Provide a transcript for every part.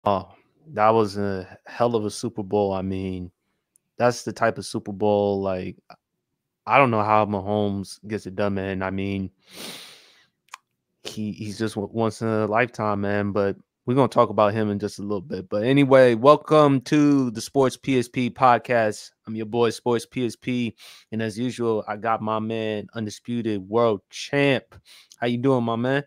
Oh, that was a hell of a Super Bowl. I mean, that's the type of Super Bowl, like, I don't know how Mahomes gets it done, man. I mean, he's just once in a lifetime, man. But we're gonna talk about him in just a little bit. But anyway, welcome to the Sports PSP podcast. I'm your boy Sports PSP, and as usual, I got my man, undisputed world champ. How you doing, my man?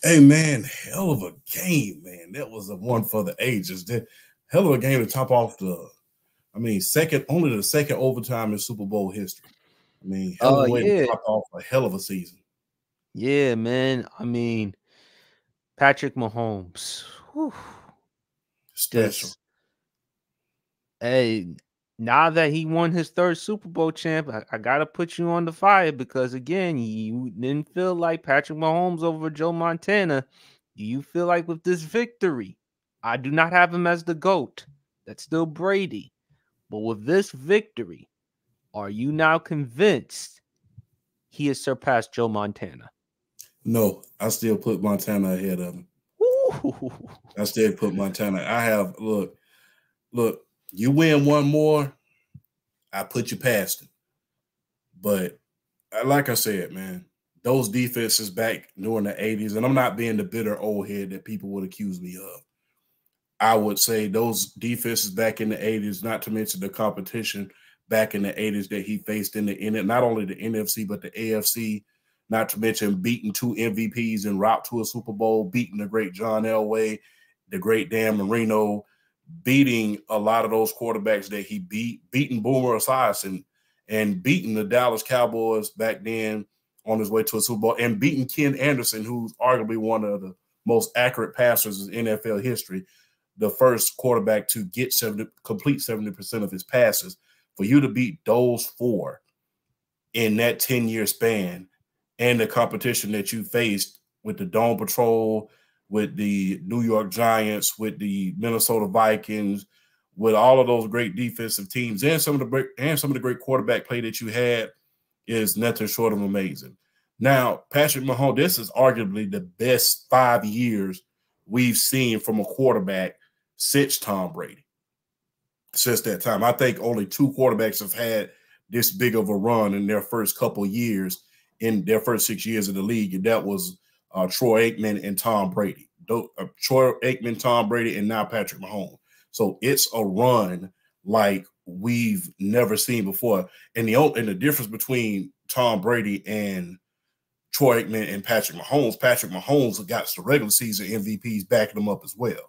Hey man, hell of a game, man. That was a one for the ages. That hell of a game to top off only the second overtime in Super Bowl history. I mean, hell of a way to Yeah, top off a hell of a season. yeah, man. I mean, Patrick Mahomes. Whew, Special. just hey, now that he won his third Super Bowl champ, I gotta put you on the fire because again, you didn't feel like Patrick Mahomes over Joe Montana. Do you feel like with this victory, I do not have him as the GOAT. That's still Brady. But with this victory, are you now convinced he has surpassed Joe Montana? No, I still put Montana ahead of him. Ooh. I still put Montana. Look, you win one more, I put you past him. But like I said, man, those defenses back during the 80s, and I'm not being the bitter old head that people would accuse me of. I would say those defenses back in the 80s, not to mention the competition back in the 80s that he faced in not only the NFC, but the AFC, not to mention beating two MVPs en route to a Super Bowl, beating the great John Elway, the great Dan Marino, beating a lot of those quarterbacks that he beating Boomer Esiason and beating the Dallas Cowboys back then on his way to a Super Bowl, and beating Ken Anderson, who's arguably one of the most accurate passers in NFL history, the first quarterback to complete 70% of his passes. For you to beat those four in that 10-year span and the competition that you faced with the Dome Patrol, with the New York Giants, with the Minnesota Vikings, with all of those great defensive teams, and some of the great quarterback play that you had, is nothing short of amazing. Now, Patrick Mahomes, this is arguably the best 5 years we've seen from a quarterback since Tom Brady. Since that time, I think only two quarterbacks have had this big of a run in their first couple years, in their first 6 years of the league, and that was Troy Aikman and Tom Brady. Troy Aikman, Tom Brady, and now Patrick Mahomes. So it's a run like we've never seen before. And the difference between Tom Brady and Troy Aikman and Patrick Mahomes got the regular season MVPs backing them up as well. Right.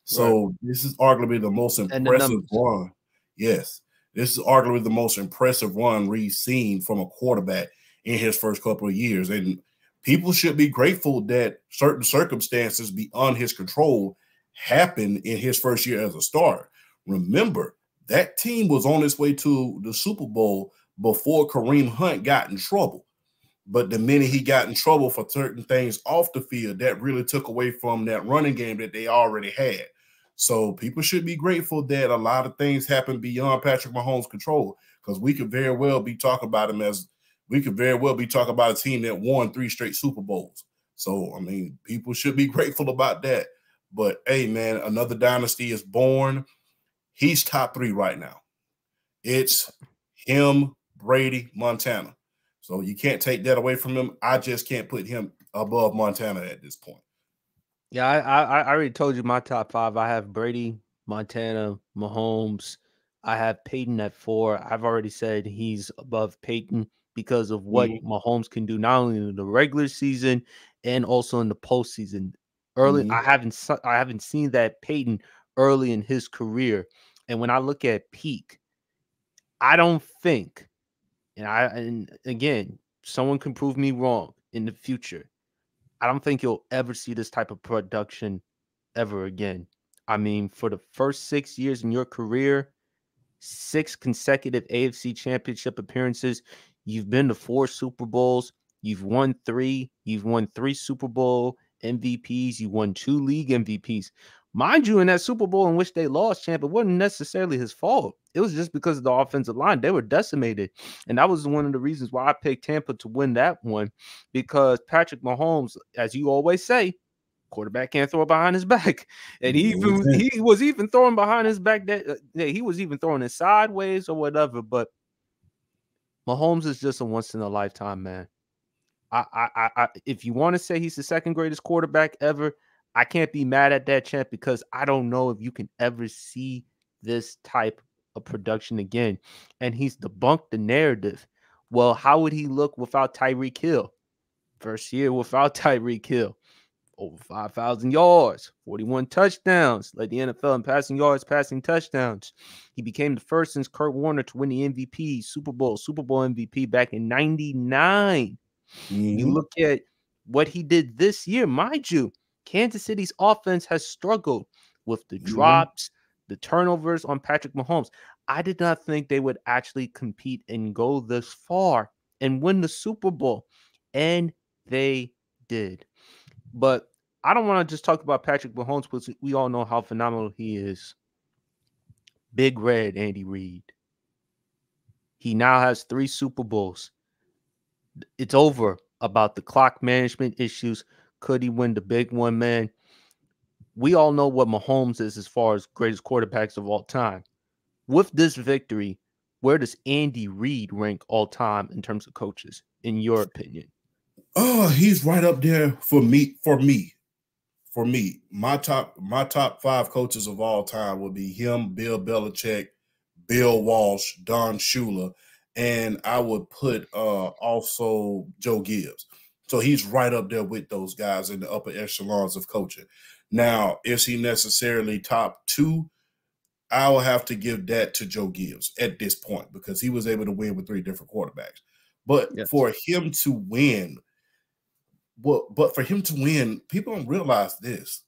So this is arguably the most And the impressive numbers. run. Yes, this is arguably the most impressive run we've seen from a quarterback in his first couple of years. And people should be grateful that certain circumstances beyond his control happened in his first year as a starter. Remember, that team was on its way to the Super Bowl before Kareem Hunt got in trouble. But the minute he got in trouble for certain things off the field, that really took away from that running game that they already had. So people should be grateful that a lot of things happen beyond Patrick Mahomes' control, because we could very well be talking about a team that won 3 straight Super Bowls. So, I mean, people should be grateful about that. But hey, man, another dynasty is born. He's top 3 right now. It's him, Brady, Montana. So you can't take that away from him. I just can't put him above Montana at this point. Yeah, I already told you my top five. I have Brady, Montana, Mahomes. I have Peyton at 4. I've already said he's above Peyton because of what Mm-hmm. Mahomes can do not only in the regular season and also in the postseason. Early, Mm-hmm. I haven't seen that Peyton early in his career, and when I look at peak, I don't think, and again, someone can prove me wrong in the future. I don't think you'll ever see this type of production ever again. I mean, for the first 6 years in your career, 6 consecutive AFC championship appearances, you've been to 4 Super Bowls, you've won 3, you've won 3 Super Bowl MVPs, you won 2 league MVPs. Mind you, in that Super Bowl in which they lost, champ, it wasn't necessarily his fault. It was just because of the offensive line. They were decimated. And that was one of the reasons why I picked Tampa to win that one, because Patrick Mahomes, as you always say, quarterback can't throw behind his back, and he Mhm. was even throwing behind his back that he was even throwing it sideways or whatever. But Mahomes is just a once in a lifetime man. If you want to say he's the second greatest quarterback ever, I can't be mad at that, champ, because I don't know if you can ever see this type of production again. And he's debunked the narrative. Well, how would he look without Tyreek Hill? First year without Tyreek Hill, over 5,000 yards, 41 touchdowns, led the NFL in passing yards, passing touchdowns. He became the first since Kurt Warner to win the MVP, Super Bowl MVP back in 99. You Mhm. look at what he did this year, mind you, Kansas City's offense has struggled with the Mhm. drops, the turnovers on Patrick Mahomes. I did not think they would actually compete and go this far and win the Super Bowl, and they did. But I don't want to just talk about Patrick Mahomes because we all know how phenomenal he is. Big Red Andy Reid. He now has 3 Super Bowls. It's over about the clock management issues. Could he win the big one, man? We all know what Mahomes is as far as greatest quarterbacks of all time. With this victory, where does Andy Reid rank all time in terms of coaches, in your opinion? Oh, he's right up there for me. My top 5 coaches of all time would be him, Bill Belichick, Bill Walsh, Don Shula, and I would put also Joe Gibbs. So he's right up there with those guys in the upper echelons of coaching. Now, is he necessarily top 2? I will have to give that to Joe Gibbs at this point because he was able to win with 3 different quarterbacks. But Yes. for him to win, people don't realize this.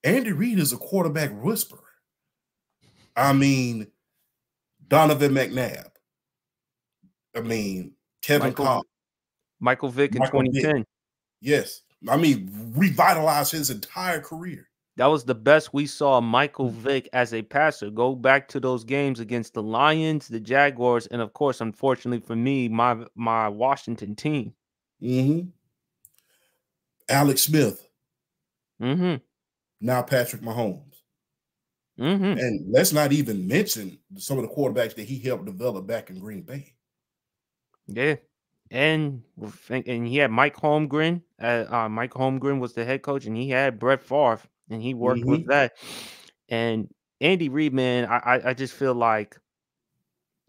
Andy Reid is a quarterback whisperer. I mean, Donovan McNabb. I mean, Kevin Michael Collins, Michael Vick in Michael Vick. 2010. Yes. I mean, revitalized his entire career. That was the best we saw Michael Mm. Vick as a passer. Go back to those games against the Lions, the Jaguars, and of course, unfortunately for me, my Washington team. Mm-hmm. Alex Smith. Mm-hmm. Now Patrick Mahomes. Mm-hmm. And let's not even mention some of the quarterbacks that he helped develop back in Green Bay. Yeah. And he had Mike Holmgren. Mike Holmgren was the head coach, and he had Brett Favre, and he worked with Mm-hmm. that. And Andy Reid, man, I just feel like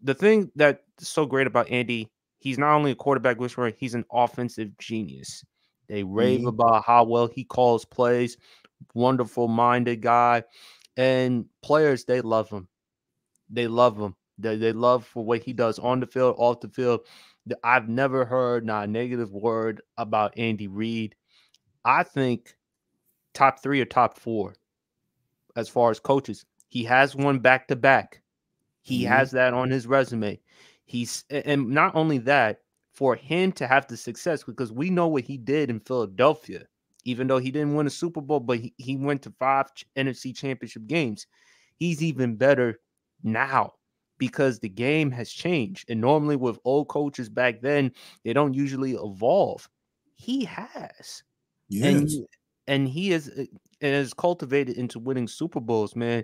the thing that's so great about Andy, he's not only a quarterback whisperer, he's an offensive genius. They rave Mm-hmm. about how well he calls plays, wonderful minded guy, and players, they love him. They love him. They love for what he does on the field, off the field. I've never heard not a negative word about Andy Reid. I think top 3 or top 4 as far as coaches. He has one back to back. He Mm-hmm. has that on his resume. And not only that, for him to have the success, because we know what he did in Philadelphia, even though he didn't win a Super Bowl, but he went to 5 NFC championship games. He's even better now because the game has changed. And normally with old coaches back then, they don't usually evolve. He has. Yes. And he is and has cultivated into winning Super Bowls, man.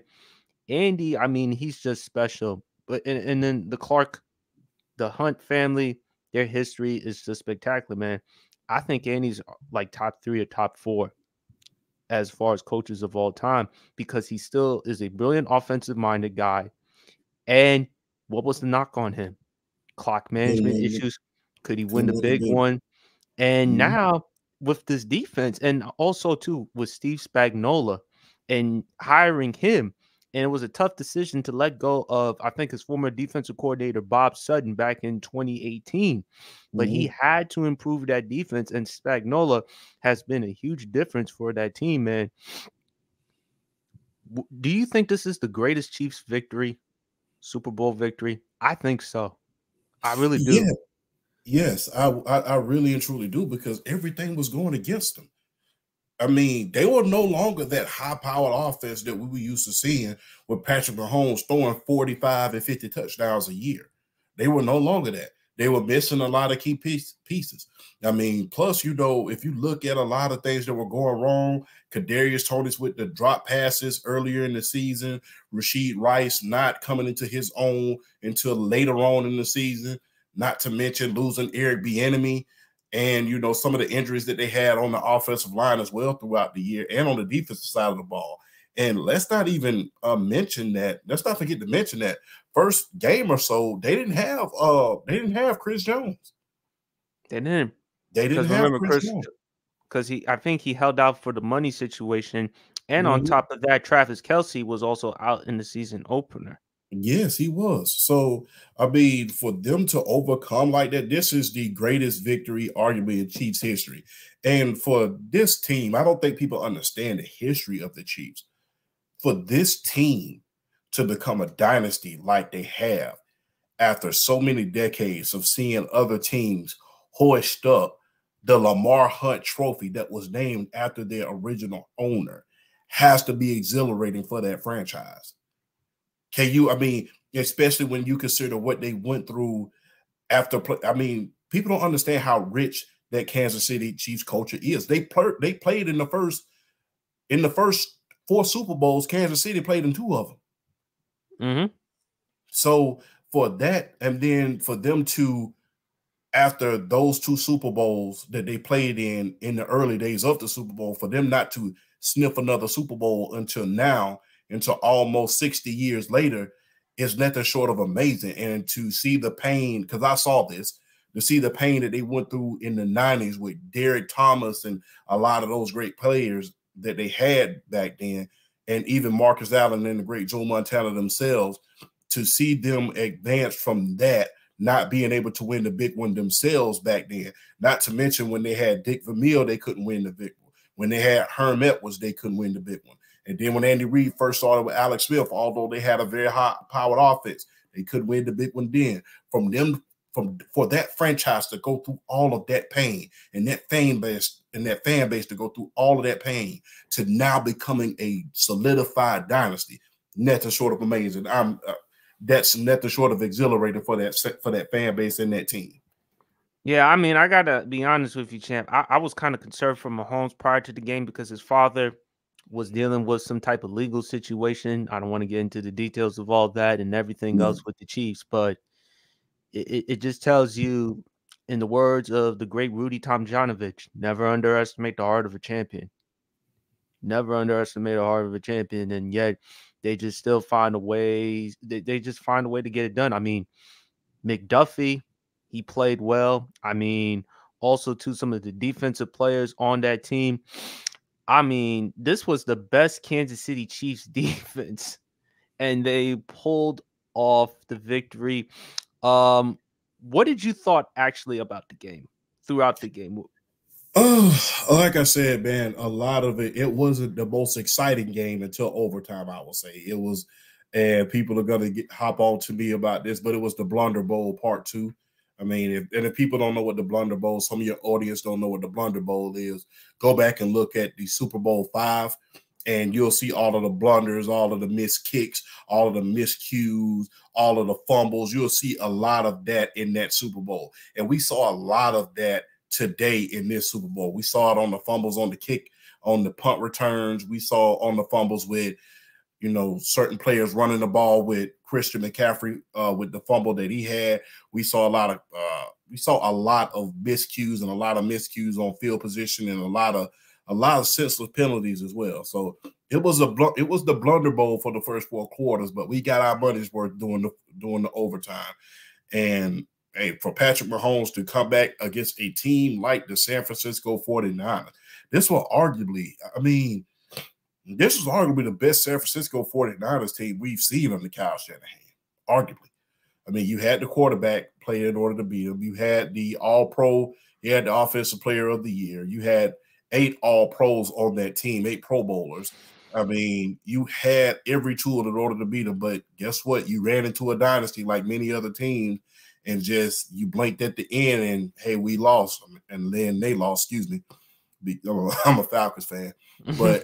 Andy, I mean, he's just special. But and then the Hunt family, their history is just spectacular, man. I think Andy's like top 3 or top 4 as far as coaches of all time because he still is a brilliant offensive minded guy. And what was the knock on him? Clock management issues. Could he win Couldn't the win the big big one? And one. now with this defense, and also too with Steve Spagnuolo and hiring him, and it was a tough decision to let go of, I think, his former defensive coordinator Bob Sutton back in 2018. But he Mm-hmm. had to improve that defense, and Spagnuolo has been a huge difference for that team, man. Do you think this is the greatest Chiefs victory, Super Bowl victory? I think so. I really do. Yeah. Yes, I really and truly do because everything was going against them. I mean, they were no longer that high-powered offense that we were used to seeing with Patrick Mahomes throwing 45 and 50 touchdowns a year. They were no longer that. They were missing a lot of key pieces. I mean, plus, you know, if you look at a lot of things that were going wrong, Kadarius Toney's with the drop passes earlier in the season, Rashid Rice not coming into his own until later on in the season, not to mention losing Eric Bieniemy, and, you know, some of the injuries that they had on the offensive line as well throughout the year and on the defensive side of the ball. And let's not even mention that. Let's not forget to mention that first game or so, they didn't have Chris Jones. They didn't. They didn't have remember Chris Jones. Because I think he held out for the money situation. And on top of that, Travis Kelce was also out in the season opener. Yes, he was. So, I mean, for them to overcome like that, this is the greatest victory, arguably, in Chiefs history. And for this team, I don't think people understand the history of the Chiefs. For this team to become a dynasty like they have after so many decades of seeing other teams hoist up the Lamar Hunt trophy that was named after their original owner has to be exhilarating for that franchise. Can you, I mean, especially when you consider what they went through after, I mean, people don't understand how rich that Kansas City Chiefs culture is. They played in the first 4 Super Bowls. Kansas City played in 2 of them. Mm-hmm. So for that, and then for them to, after those 2 Super Bowls that they played in the early days of the Super Bowl, for them not to sniff another Super Bowl until now, until almost 60 years later, is nothing short of amazing. And to see the pain, because I saw this, to see the pain that they went through in the 90s with Derek Thomas and a lot of those great players that they had back then, and even Marcus Allen and the great Joe Montana themselves, to see them advance from that, not being able to win the big one themselves back then. Not to mention when they had Dick Vermeil, they couldn't win the big one. When they had Herm Edwards, they couldn't win the big one. And then when Andy Reid first started with Alex Smith, although they had a very high-powered offense, they couldn't win the big one then. For that franchise to go through all of that pain and that fan base to go through all of that pain to now becoming a solidified dynasty, nothing short of amazing. That's nothing short of exhilarating for that fan base and that team. Yeah, I mean, I gotta be honest with you, champ. I was kind of concerned for Mahomes prior to the game because his father was dealing with some type of legal situation. I don't want to get into the details of all that and everything else with the Chiefs, but it just tells you, in the words of the great Rudy Tomjanovich, never underestimate the heart of a champion. Never underestimate the heart of a champion, and yet they just still find a way. They just find a way to get it done. I mean, McDuffie, he played well. I mean, also to some of the defensive players on that team. I mean, this was the best Kansas City Chiefs defense, and they pulled off the victory. What did you thought actually about the game throughout the game? Oh, like I said, man, a lot of it wasn't the most exciting game until overtime, I will say. It was, and people are going to hop on to me about this, but it was the Blunder Bowl Part 2. I mean, if people don't know what the Blunder Bowl, some of your audience don't know what the Blunder Bowl is, go back and look at the Super Bowl 5, and you'll see all of the blunders, all of the missed kicks, all of the miscues, all of the fumbles. You'll see a lot of that in that Super Bowl. And we saw a lot of that today in this Super Bowl. We saw it on the fumbles on the kick, on the punt returns. We saw on the fumbles with, you know, certain players running the ball with Christian McCaffrey with the fumble that he had. We saw a lot of miscues and a lot of miscues on field position and a lot of senseless penalties as well. So it was the Blunder Bowl for the first 4 quarters, but we got our money's worth doing the overtime. And hey, for Patrick Mahomes to come back against a team like the San Francisco 49ers, this was arguably the best San Francisco 49ers team we've seen under Kyle Shanahan, arguably. I mean, you had the quarterback play in order to beat him. You had the All-Pro. You had the Offensive Player of the Year. You had 8 All-Pros on that team, 8 Pro Bowlers. I mean, you had every tool in order to beat them, but guess what? You ran into a dynasty like many other teams, and just you blinked at the end and, hey, we lost. And then they lost, excuse me. I'm a Falcons fan, but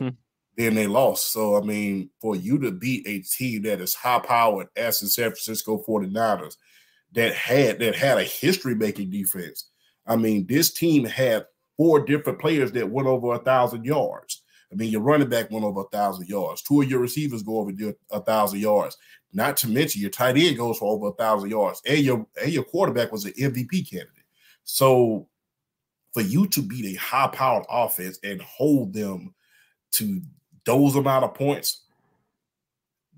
then they lost. So, I mean, for you to beat a team that is high-powered as the San Francisco 49ers, that had a history-making defense. I mean, this team had 4 different players that went over 1,000 yards. I mean, your running back went over 1,000 yards. 2 of your receivers go over 1,000 yards. Not to mention your tight end goes for over 1,000 yards, and your quarterback was an MVP candidate. So for you to beat a high-powered offense and hold them to those amount of points,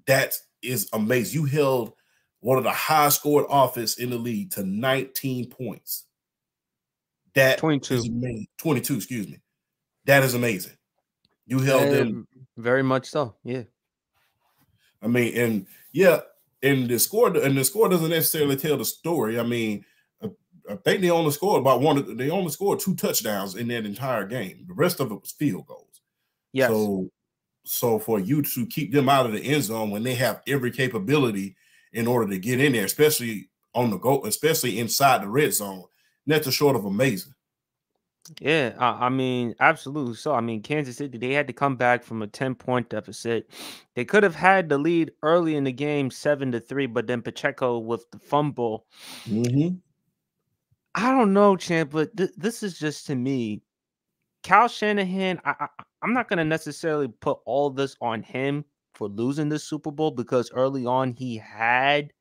that is amazing. You held one of the highest scored offense in the league to 19 points. That 22. is amazing. 22, excuse me. That is amazing. You held them very much so. Yeah. I mean, and the score doesn't necessarily tell the story. I mean, I think they only scored 2 touchdowns in that entire game. The rest of it was field goals. Yes. So for you to keep them out of the end zone when they have every capability in order to get in there, especially on the goal, especially inside the red zone, that's short of amazing. Yeah, I mean, absolutely. So, I mean, Kansas City, they had to come back from a 10-point deficit. They could have had the lead early in the game, 7-3, but then Pacheco with the fumble. Mm-hmm. I don't know, champ, but this is just, to me, Kyle Shanahan. I'm not going to necessarily put all this on him for losing the Super Bowl, because early on he had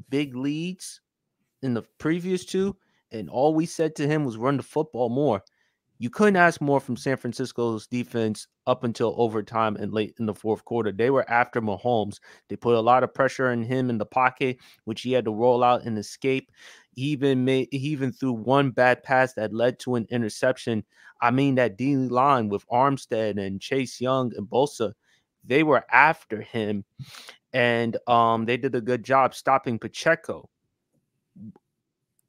big leads in the previous 2, and all we said to him was run the football more. You couldn't ask more from San Francisco's defense up until overtime and late in the fourth quarter. They were after Mahomes. They put a lot of pressure on him in the pocket, which he had to roll out and escape. He even threw one bad pass that led to an interception. I mean, that D line with Armstead and Chase Young and Bosa, they were after him, and they did a good job stopping Pacheco.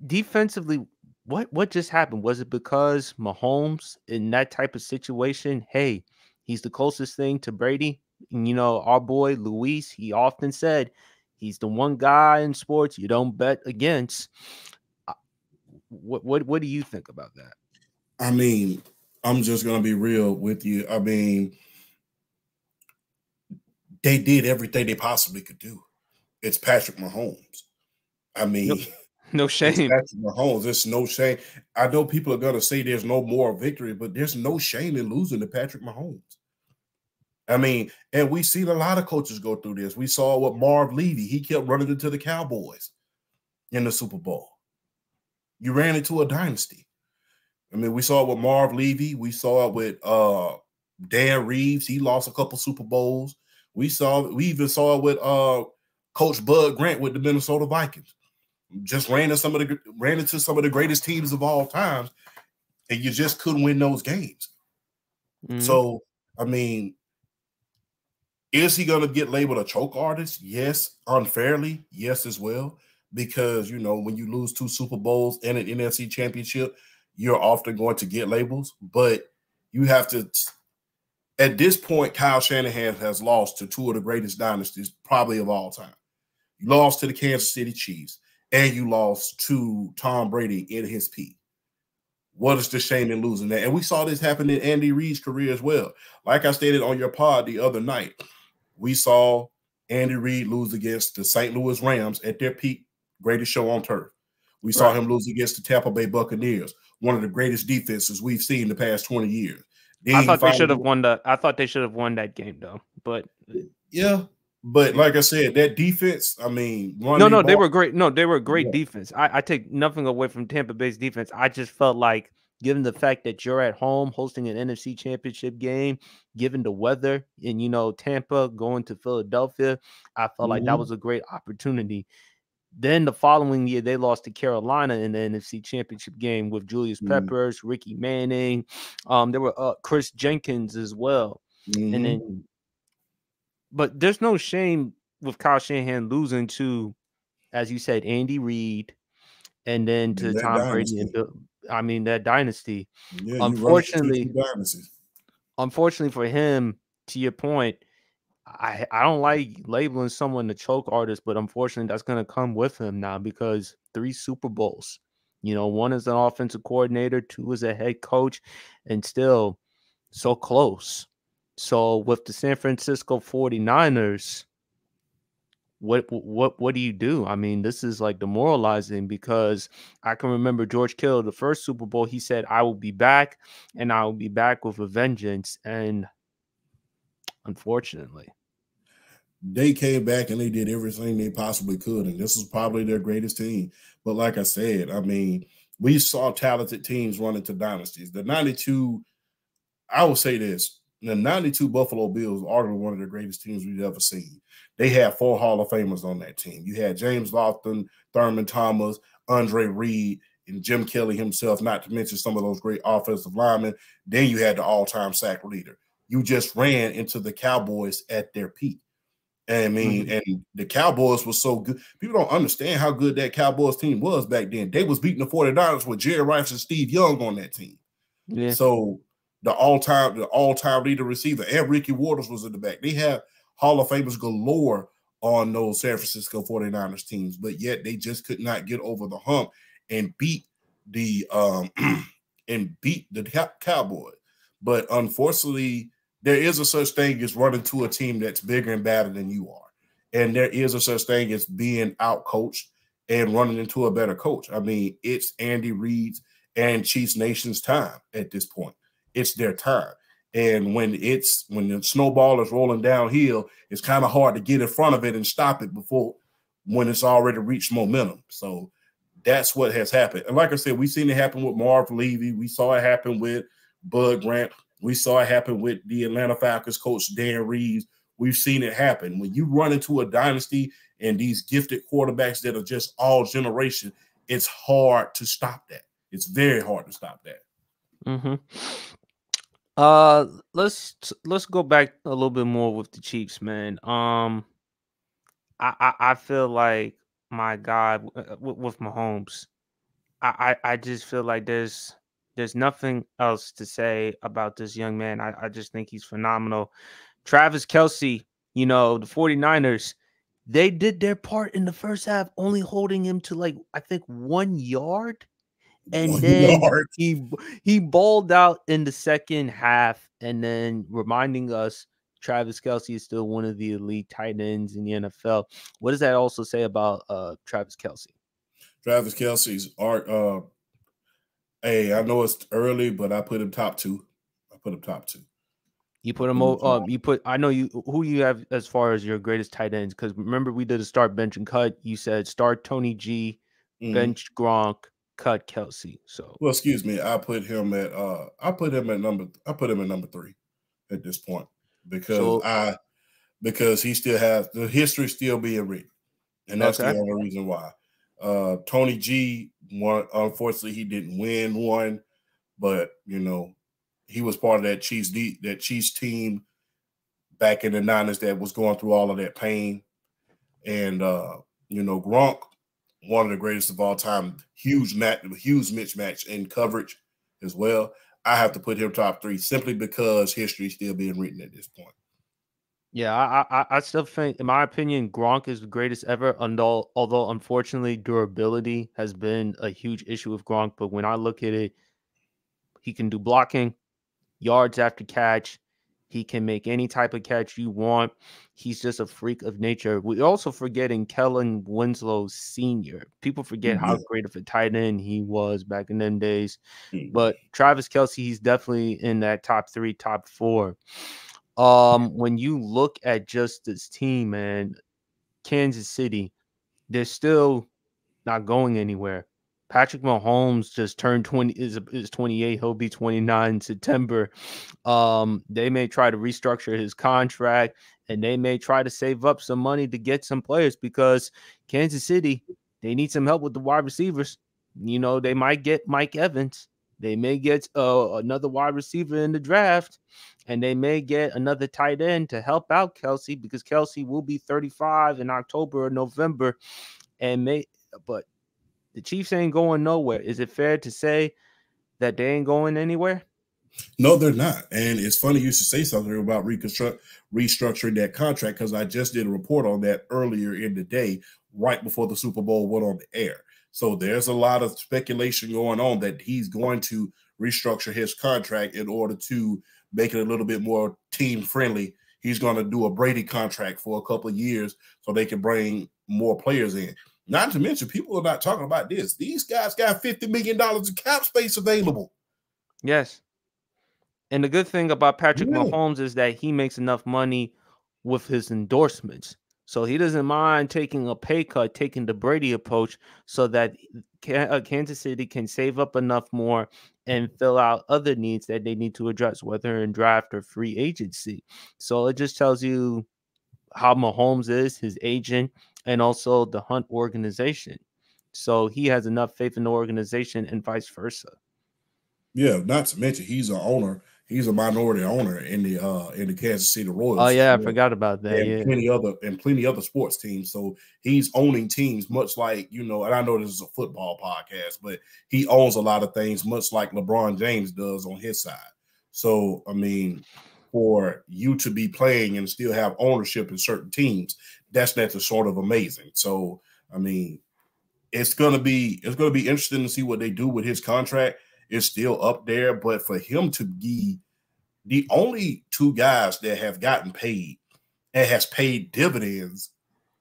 Defensively, what just happened? Was it because Mahomes in that type of situation, hey, he's the closest thing to Brady? And, you know, our boy Luis, he often said he's the one guy in sports you don't bet against. What do you think about that? I mean, I'm just going to be real with you. I mean, they did everything they possibly could do. It's Patrick Mahomes. I mean, no shame. It's Patrick Mahomes. There's no shame. I know people are going to say there's no more victory, but there's no shame in losing to Patrick Mahomes. I mean, and we've seen a lot of coaches go through this. We saw what Marv Levy, he kept running into the Cowboys in the Super Bowl. You ran into a dynasty. I mean, we saw it with Marv Levy. We saw it with Dan Reeves. He lost a couple Super Bowls. We even saw it with Coach Bud Grant with the Minnesota Vikings. Just ran into some of the greatest teams of all time, and you just couldn't win those games. Mm-hmm. So, I mean, is he going to get labeled a choke artist? Yes. Unfairly? Yes, as well. Because, you know, when you lose 2 Super Bowls and an NFC championship, you're often going to get labels. But you have to – at this point, Kyle Shanahan has lost to 2 of the greatest dynasties probably of all time. You lost to the Kansas City Chiefs, and you lost to Tom Brady in his peak. What is the shame in losing that? And we saw this happen in Andy Reid's career as well. Like I stated on your pod the other night, we saw Andy Reid lose against the St. Louis Rams at their peak, greatest show on turf. We saw him lose against the Tampa Bay Buccaneers, one of the greatest defenses we've seen in the past 20 years. I thought they should have won that game, though. But yeah. But like I said, that defense, I mean, they were great. No, they were great defense. I take nothing away from Tampa Bay's defense. I just felt like, given the fact that you're at home hosting an NFC championship game, given the weather and, you know, Tampa going to Philadelphia, I felt like that was a great opportunity. Then the following year, they lost to Carolina in the NFC championship game with Julius Peppers, Ricky Manning. There were Chris Jenkins as well. And then, but there's no shame with Kyle Shanahan losing to, as you said, Andy Reid, and then to Tom Brady and Bill. I mean, that dynasty. Yeah, unfortunately for him, to your point, I don't like labeling someone a choke artist, but unfortunately that's going to come with him now, because 3 Super Bowls, you know, 1 as an offensive coordinator, 2 as a head coach, and still so close. So with the San Francisco 49ers, what do you do? I mean, this is like demoralizing because I can remember George Kittle, the first Super Bowl, he said, "I will be back, and I will be back with a vengeance." And unfortunately, they came back and they did everything they possibly could, and this was probably their greatest team. But like I said, I mean, we saw talented teams run into dynasties. The 92, I will say this, the 92 Buffalo Bills are one of the greatest teams we've ever seen. They had 4 Hall of Famers on that team. You had James Lofton, Thurman Thomas, Andre Reed, and Jim Kelly himself, not to mention some of those great offensive linemen. Then you had the all-time sack leader. You just ran into the Cowboys at their peak. And I mean, and the Cowboys were so good. People don't understand how good that Cowboys team was back then. They was beating the 49ers with Jerry Rice and Steve Young on that team. yeah. So the all-time leader receiver and Ricky Waters was in the back. They had Hall of Famers galore on those San Francisco 49ers teams, but yet they just could not get over the hump and beat the Cowboys. But unfortunately, there is a such thing as running to a team that's bigger and badder than you are. And there is a such thing as being out-coached and running into a better coach. I mean, it's Andy Reid's and Chiefs Nation's time at this point. It's their time. And when the snowball is rolling downhill, it's kind of hard to get in front of it and stop it before when it's already reached momentum. So that's what has happened. And like I said, we've seen it happen with Marv Levy. We saw it happen with Bud Grant. We saw it happen with the Atlanta Falcons coach, Dan Reeves. We've seen it happen. When you run into a dynasty and these gifted quarterbacks that are just all generation, it's hard to stop that. It's very hard to stop that. Let's go back a little bit more with the Chiefs, man. I feel like, my God, with Mahomes, I just feel like there's nothing else to say about this young man. I just think he's phenomenal. Travis Kelce, the 49ers, they did their part in the first half, only holding him to, like, I think 1 yard. And then he balled out in the second half, and then reminding us Travis Kelce is still one of the elite tight ends in the NFL. What does that also say about Travis Kelce? Travis Kelce's art. Hey, I know it's early, but I put him top 2. You put him I know who you have as far as your greatest tight ends, because remember we did a start, bench, and cut. You said start Tony G, bench Gronk, cut Kelce. So, well, excuse me, I put him at number 3 at this point because he still has the history still being written, and that's the only reason why. Tony G, unfortunately, he didn't win one, but he was part of that Chiefs team back in the 90s that was going through all of that pain. And Gronk, one of the greatest of all time, huge mismatch in coverage as well. I have to put him top 3 simply because history is still being written at this point. Yeah, I still think, in my opinion, Gronk is the greatest ever, although unfortunately durability has been a huge issue with Gronk. But when I look at it, he can do blocking, yards after catch. He can make any type of catch you want. He's just a freak of nature. We're also forgetting Kellen Winslow Sr. People forget how great of a tight end he was back in them days. But Travis Kelce, he's definitely in that top 3, top 4. When you look at just this team, man, Kansas City, they're still not going anywhere. Patrick Mahomes just turned 20, is 28. He'll be 29 in September. They may try to restructure his contract, and they may try to save up some money to get some players, because Kansas City, they need some help with the wide receivers. They might get Mike Evans. They may get another wide receiver in the draft, and they may get another tight end to help out Kelce, because Kelce will be 35 in October or November, but the Chiefs ain't going nowhere. Is it fair to say that they ain't going anywhere? No, they're not. And it's funny you should say something about restructuring that contract, because I just did a report on that earlier in the day, right before the Super Bowl went on the air. So there's a lot of speculation going on that he's going to restructure his contract in order to make it a little bit more team friendly. he's going to do a Brady contract for a couple of years so they can bring more players in. Not to mention, people are not talking about this. These guys got $50 million in cap space available. Yes. And the good thing about Patrick Yeah. Mahomes is that he makes enough money with his endorsements. So he doesn't mind taking a pay cut, taking the Brady approach, so that Kansas City can save up enough more and fill out other needs that they need to address, whether in draft or free agency. So it just tells you how Mahomes is, his agent, and also the Hunt organization. So he has enough faith in the organization and vice versa. Yeah, not to mention he's an owner. He's a minority owner in the Kansas City Royals. Oh yeah, I forgot about that. And plenty other sports teams. So he's owning teams, much like, and I know this is a football podcast, but he owns a lot of things, much like LeBron James does on his side. So I mean, for you to be playing and still have ownership in certain teams, that's sort of amazing. So I mean, it's gonna be interesting to see what they do with his contract. It's still up there, but for him to be the only two guys that have gotten paid and has paid dividends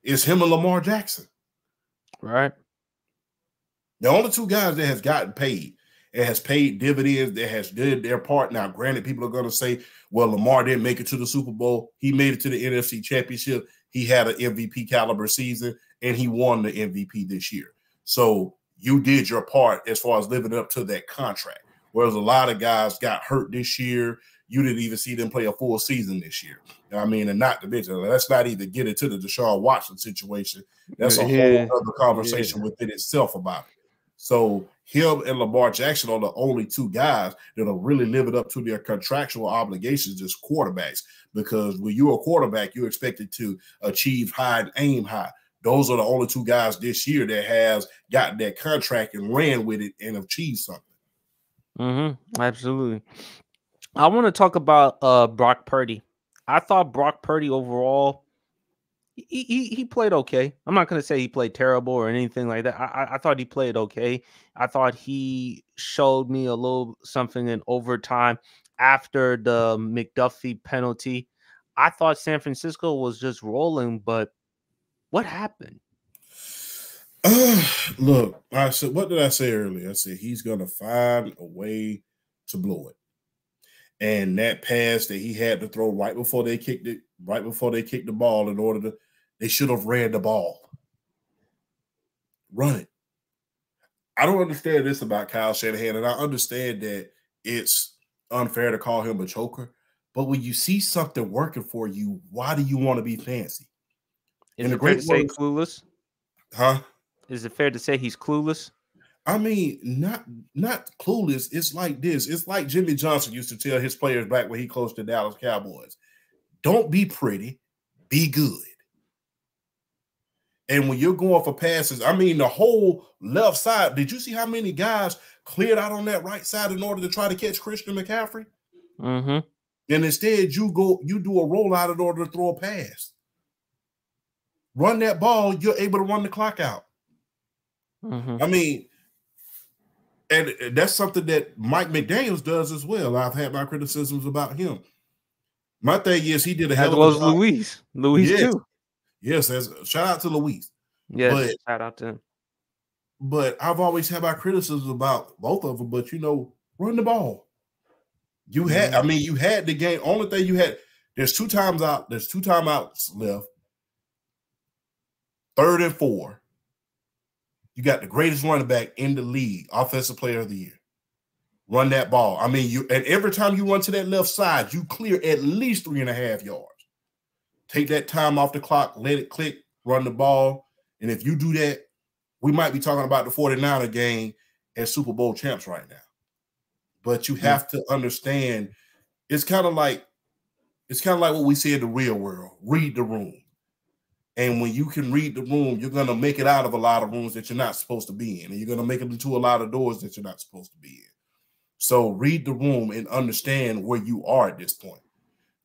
is him and Lamar Jackson. Right. The only two guys that has gotten paid and has paid dividends, that has did their part. Now, granted, people are going to say, well, Lamar didn't make it to the Super Bowl. He made it to the NFC Championship. He had an MVP caliber season, and he won the MVP this year. So you did your part as far as living up to that contract. Whereas a lot of guys got hurt this year. You didn't even see them play a full season this year. I mean, and not to mention, let's not even get into the Deshaun Watson situation. That's a whole other conversation within itself about it. So him and Lamar Jackson are the only two guys that are really living up to their contractual obligations as quarterbacks. Because when you're a quarterback, you're expected to achieve high and aim high. Those are the only two guys this year that has gotten that contract and ran with it and achieved something. Absolutely. I want to talk about Brock Purdy. I thought Brock Purdy overall, he played okay. I'm not going to say he played terrible or anything like that. I thought he played okay. I thought he showed me a little something in overtime after the McDuffie penalty. I thought San Francisco was just rolling, but what happened? Look, I said, what did I say earlier? I said he's going to find a way to blow it. And that pass that he had to throw right before they kicked the ball, they should have ran the ball. Run it. I don't understand this about Kyle Shanahan, and I understand that it's unfair to call him a choker. But when you see something working for you, why do you want to be fancy? Is it fair to say clueless? Huh? Is it fair to say he's clueless? I mean, not clueless. It's like this. It's like Jimmy Johnson used to tell his players back when he coached the Dallas Cowboys. Don't be pretty, be good. And when you're going for passes, I mean, the whole left side, did you see how many guys cleared out on that right side in order to try to catch Christian McCaffrey? Mm-hmm. And instead, you do a rollout in order to throw a pass. Run that ball, you're able to run the clock out. Mm-hmm. I mean, and that's something that Mike McDaniels does as well. I've had my criticisms about him. My thing is he did a hell of a job. Luis too. Yes, shout out to Luis. Yes, shout out to him. But I've always had my criticisms about both of them. But run the ball. You had the game. Only thing you had, there's two timeouts left. 3rd and 4. You got the greatest running back in the league, offensive player of the year. Run that ball. I mean, and every time you run to that left side, you clear at least 3.5 yards. Take that time off the clock, let it click, run the ball. And if you do that, we might be talking about the 49er game as Super Bowl champs right now. But you have to understand, it's kind of like what we say in the real world. Read the room. And when you can read the room, you're going to make it out of a lot of rooms that you're not supposed to be in. And you're going to make it into a lot of doors that you're not supposed to be in. So read the room and understand where you are at this point.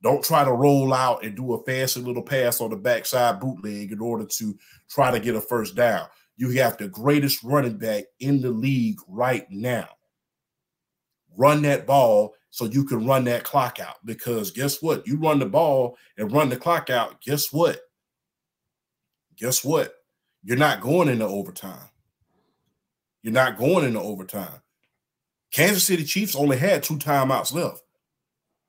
Don't try to roll out and do a fancy little pass on the backside bootleg in order to try to get a first down. You have the greatest running back in the league right now. run that ball so you can run that clock out. Because guess what? You run the ball and run the clock out, guess what? Guess what? You're not going into overtime. You're not going into overtime. Kansas City Chiefs only had 2 timeouts left.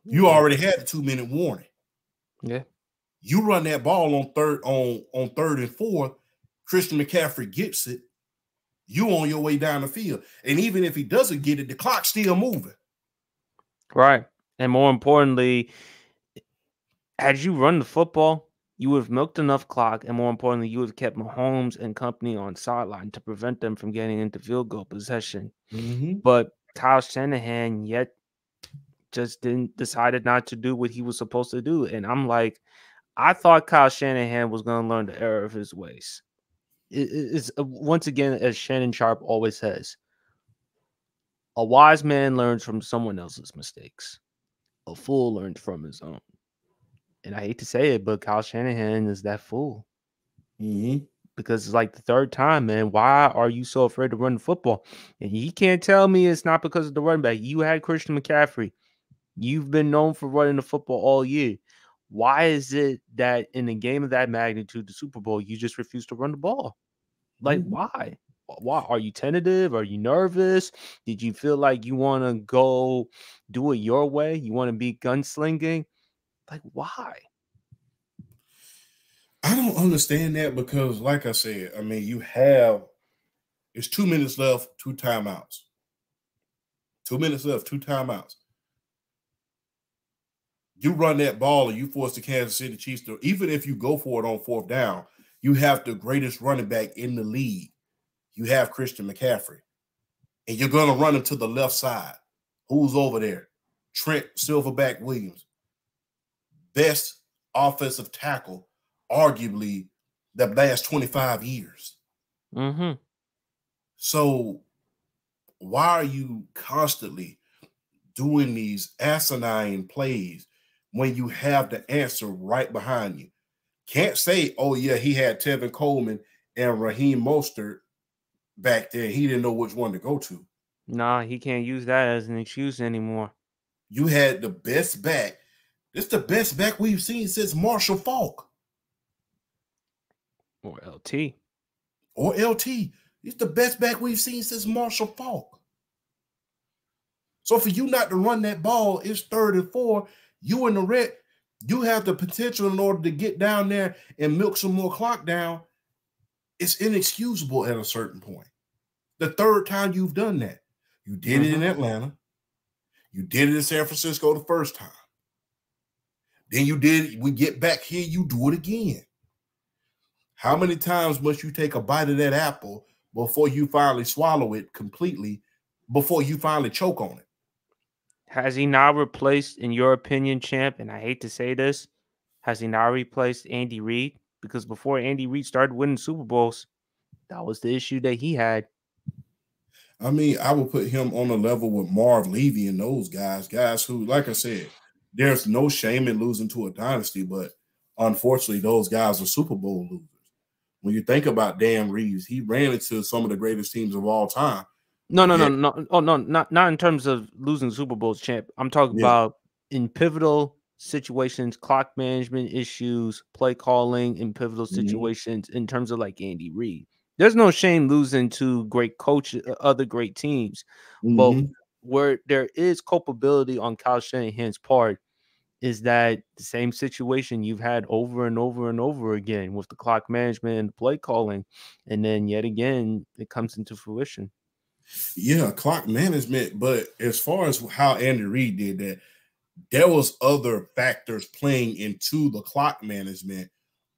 You already had the 2-minute warning. Yeah. You run that ball on third and fourth, Christian McCaffrey gets it, you on your way down the field. And even if he doesn't get it, the clock's still moving. Right. And more importantly, had you run the football, you would have milked enough clock, and more importantly, you would have kept Mahomes and company on sideline to prevent them from getting into field goal possession. But Kyle Shanahan yet just decided not to do what he was supposed to do. And I'm like, I thought Kyle Shanahan was going to learn the error of his ways. It's once again, as Shannon Sharp always says, a wise man learns from someone else's mistakes. A fool learns from his own. And I hate to say it, but Kyle Shanahan is that fool. Because it's like the third time, man. Why are you so afraid to run the football? And you can't tell me it's not because of the running back. You had Christian McCaffrey. You've been known for running the football all year. Why is it that in a game of that magnitude, the Super Bowl, you just refuse to run the ball? Like, why? Why? Are you tentative? Are you nervous? Did you feel like you want to go do it your way? You want to be gunslinging? Like, why? I don't understand that because, like I said, I mean, it's 2 minutes left, 2 timeouts. 2 minutes left, 2 timeouts. You run that ball and you force the Kansas City Chiefs to, even if you go for it on 4th down, you have the greatest running back in the league. You have Christian McCaffrey. And you're going to run him to the left side. Who's over there? Trent Silverback Williams. Best offensive tackle, arguably, the last 25 years. So why are you constantly doing these asinine plays when you have the answer right behind you? Can't say, oh, yeah, he had Tevin Coleman and Raheem Mostert back there. He didn't know which one to go to. Nah, he can't use that as an excuse anymore. You had the best back. This is the best back we've seen since Marshall Faulk. Or LT. Or LT. He's the best back we've seen since Marshall Faulk. So for you not to run that ball, it's 3rd and 4. You in the red. You have the potential in order to get down there and milk some more clock down. It's inexcusable at a certain point. The 3rd time you've done that. You did it in Atlanta. You did it in San Francisco the 1st time. Then we get back here, you do it again. How many times must you take a bite of that apple before you finally swallow it completely, before you finally choke on it? Has he now replaced, in your opinion, champ, and I hate to say this, has he now replaced Andy Reid? Because before Andy Reid started winning Super Bowls, that was the issue that he had. I mean, I would put him on a level with Marv Levy and those guys who, like I said, there's no shame in losing to a dynasty, but unfortunately, those guys are Super Bowl losers. When you think about Dan Reeves, he ran into some of the greatest teams of all time. No. Oh, no, not in terms of losing Super Bowls, champ. I'm talking about in pivotal situations, clock management issues, play calling in pivotal situations in terms of like Andy Reid. There's no shame losing to great coaches, other great teams. But where there is culpability on Kyle Shanahan's part is that the same situation you've had over and over and over again with the clock management and the play calling. And then yet again, it comes into fruition. Yeah, clock management. But as far as how Andy Reid did that, there was other factors playing into the clock management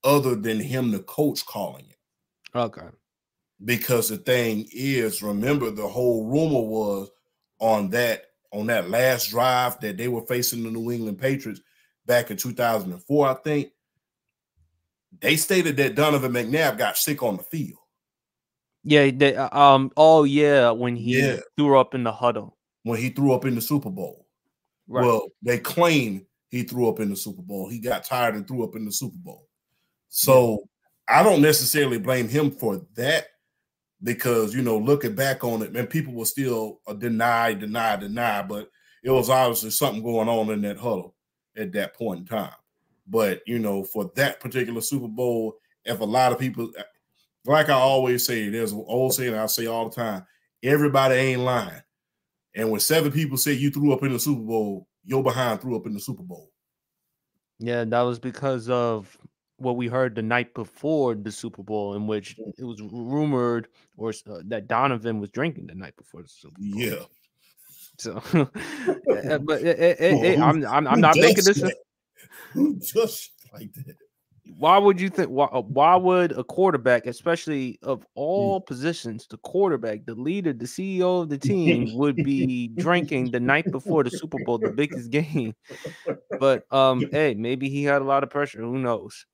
other than him, the coach, calling it. Okay. Because the thing is, remember, the whole rumor was on that last drive that they were facing the New England Patriots back in 2004, I think, they stated that Donovan McNabb got sick on the field. Yeah, when he threw up in the huddle. When he threw up in the Super Bowl. Right. Well, they claim he threw up in the Super Bowl. He got tired and threw up in the Super Bowl. So I don't necessarily blame him for that, because, looking back on it, man, people were still deny, but it was obviously something going on in that huddle at that point in time. But, for that particular Super Bowl, if a lot of people, like I always say, there's an old saying I say all the time, everybody ain't lying. And when 7 people say you threw up in the Super Bowl, your behind threw up in the Super Bowl. Yeah, that was because of what we heard the night before the Super Bowl, in which it was rumored that Donovan was drinking the night before the Super Bowl. Yeah. So, but I'm not making this. Who just like that? Why would you think? Why would a quarterback, especially of all positions, the quarterback, the leader, the CEO of the team, would be drinking the night before the Super Bowl, the biggest game? But hey, maybe he had a lot of pressure. Who knows?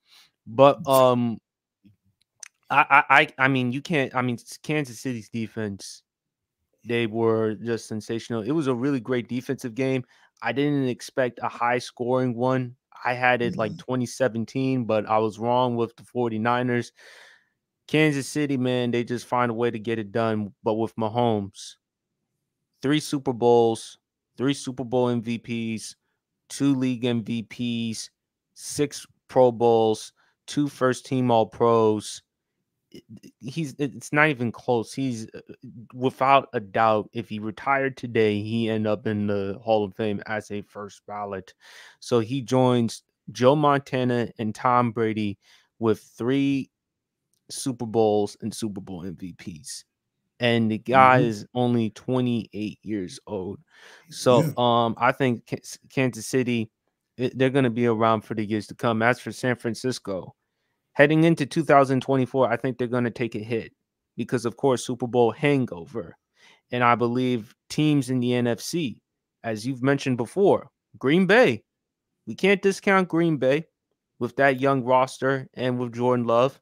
But I mean, you can't. I mean, Kansas City's defense, they were just sensational. It was a really great defensive game. I didn't expect a high scoring one. I had it like 2017, but I was wrong with the 49ers. Kansas City, man, they just find a way to get it done. But with Mahomes, 3 Super Bowls, 3 Super Bowl MVPs, 2 league MVPs, 6 Pro Bowls, 2 first team All Pros. It's not even close. He's without a doubt, if he retired today, he end up in the Hall of Fame as a first ballot. So he joins Joe Montana and Tom Brady with 3 Super Bowls and Super Bowl MVPs. And the guy is only 28 years old. So I think Kansas City, they're going to be around for the years to come. As for San Francisco, heading into 2024, I think they're going to take a hit because, of course, Super Bowl hangover. And I believe teams in the NFC, as you've mentioned before, Green Bay, we can't discount Green Bay with that young roster and with Jordan Love.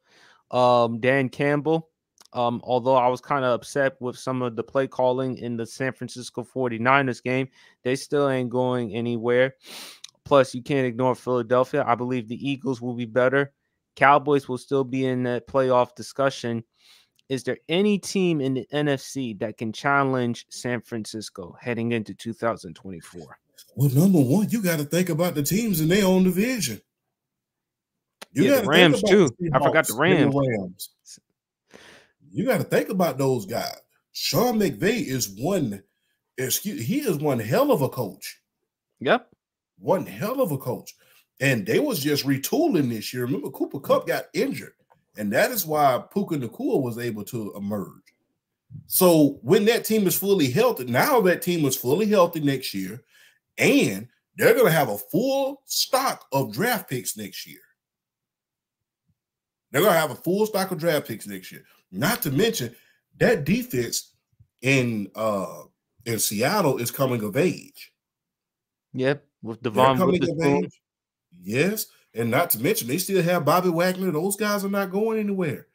Dan Campbell, although I was kind of upset with some of the play calling in the San Francisco 49ers game, they still ain't going anywhere. Plus, you can't ignore Philadelphia. I believe the Eagles will be better. Cowboys will still be in that playoff discussion. Is there any team in the NFC that can challenge San Francisco heading into 2024? Well, number one, you got to think about the teams in their own division. You got the Rams too. I forgot the Rams. You got to think about those guys. Sean McVay is one. He is one hell of a coach. Yep, one hell of a coach. And they was just retooling this year. Remember, Cooper Kupp got injured, and that is why Puka Nacua was able to emerge. So when that team is fully healthy, now that team is fully healthy next year, and they're going to have a full stock of draft picks next year. They're going to have a full stock of draft picks next year. Not to mention that defense in Seattle is coming of age. Yep, with Devon Witherspoon. Yes, and not to mention they still have Bobby Wagner. Those guys are not going anywhere.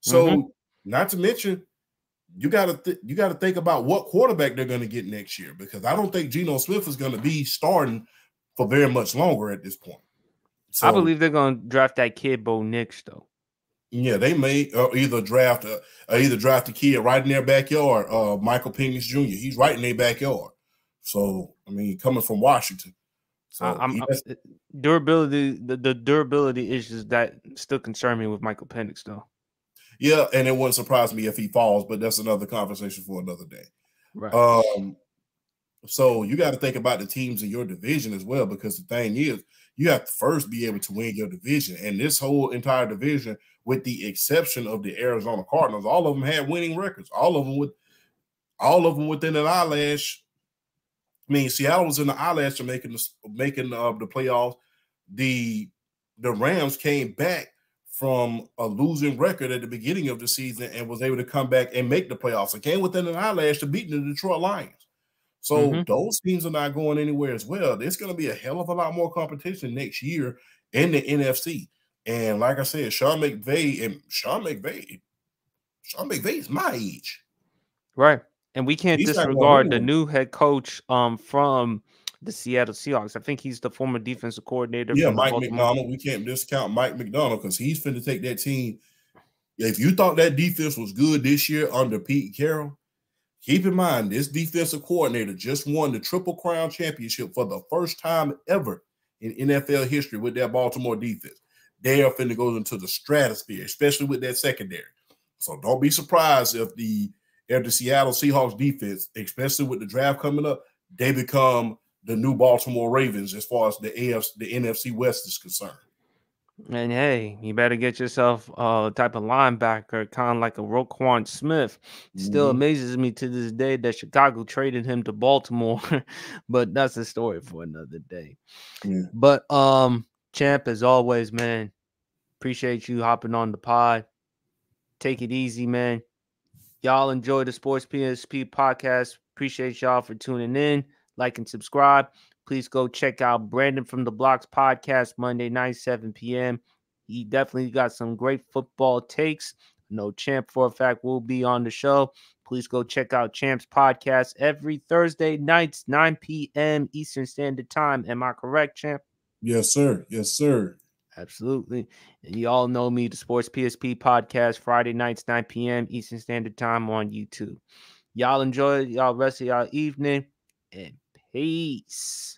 So, not to mention, you got to think about what quarterback they're going to get next year, because I don't think Geno Smith is going to be starting for very much longer at this point. So, I believe they're going to draft that kid Bo Nix, though. Yeah, they may either draft a kid right in their backyard, Michael Penix Jr. He's right in their backyard. So, I mean, coming from Washington. So durability, the durability issues that still concern me with Michael Penix, though. Yeah, and it wouldn't surprise me if he falls, but that's another conversation for another day. Right. So you got to think about the teams in your division as well, because the thing is, you have to first be able to win your division. And this whole entire division, with the exception of the Arizona Cardinals, all of them had winning records. All of them within an eyelash. I mean, Seattle was in the eyelash of making the playoffs. The Rams came back from a losing record at the beginning of the season and was able to come back and make the playoffs. It came within an eyelash to beat the Detroit Lions. So those teams are not going anywhere as well. There's going to be a hell of a lot more competition next year in the NFC. And like I said, Sean McVay is my age. Right. And we can't disregard the new head coach from the Seattle Seahawks. I think he's the former defensive coordinator. Yeah, Mike Macdonald. We can't discount Mike Macdonald because he's finna take that team. If you thought that defense was good this year under Pete Carroll, keep in mind this defensive coordinator just won the Triple Crown Championship for the first time ever in NFL history with that Baltimore defense. They are finna go into the stratosphere, especially with that secondary. So don't be surprised if the Seattle Seahawks defense, especially with the draft coming up, they become the new Baltimore Ravens as far as the NFC West is concerned. And hey, you better get yourself a type of linebacker, kind of like a Roquan Smith. Still amazes me to this day that Chicago traded him to Baltimore, but that's a story for another day. Yeah. But champ, as always, man, appreciate you hopping on the pod. Take it easy, man. Y'all enjoy the Sports PSP podcast. Appreciate y'all for tuning in. Like and subscribe. Please go check out Brandon from the Blocks podcast Monday night, 7 p.m. He definitely got some great football takes. No Champ for a fact will be on the show. Please go check out Champ's podcast every Thursday nights, 9 p.m. Eastern Standard Time. Am I correct, Champ? Yes, sir. Yes, sir. Absolutely. And you all know me, the Sports PSP podcast, Friday nights, 9 p.m. Eastern Standard Time on YouTube. Y'all enjoy y'all rest of y'all evening, and peace.